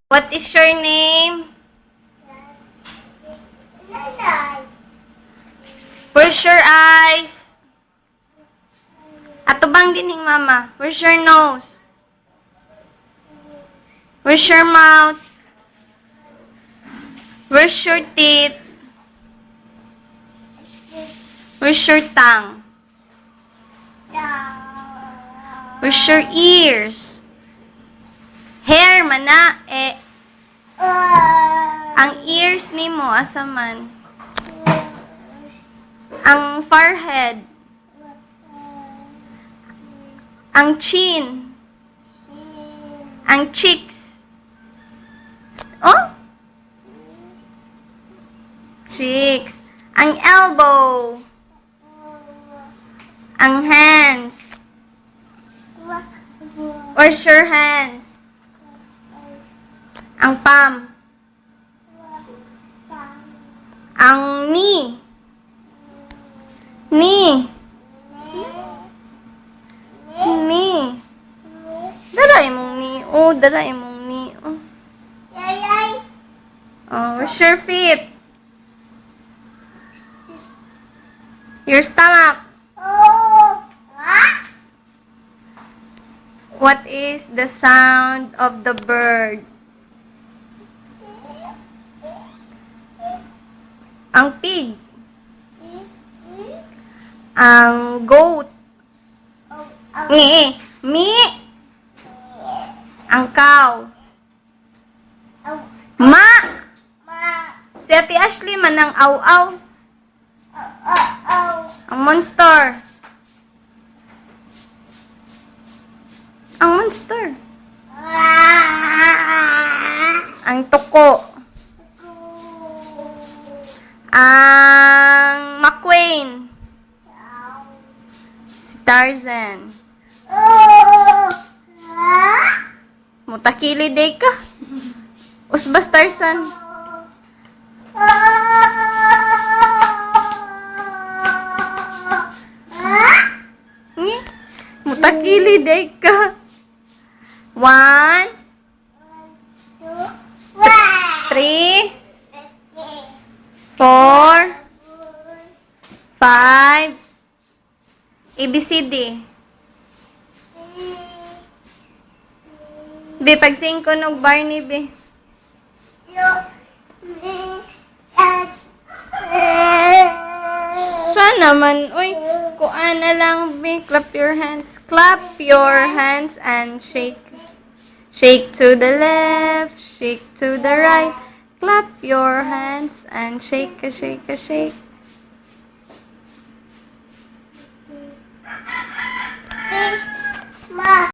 What is your name? Where's your eyes? Ato bang dining mama? Where's your nose? Where's your mouth? Where's your teeth? Where's your tongue? Where's your ears? Hair, mana, ang ears ni mo, asa man? Ang forehead. Ang chin. Ang cheeks. Oh? Cheeks. Ang elbow. Ang hands. Where's your hands? Ang palm. Ang knee. Knee. Knee. Dara imong knee. Oh, dara imong knee. Oh. Oh, where's your feet? Your stomach. What is the sound of the bird? Ang pig. Ang goat. Ngi. Mi. Ang cow. Ma. Si Ate Ashley man ang aw-aw. Ang monster. Ang monster. Ang tuko. Ang McQueen. Si Tarzan. Mutakili day ka. Usbas Tarzan. Ngi. Mutakili day ka. 1, 3, 4, 5, ABCD. Be, pag 5 nog Barney, be. Sana naman, uy, kuan na lang, be. Clap your hands. Clap your hands and shake. Shake to the left, shake to the right. Clap your hands and shake, shake, shake.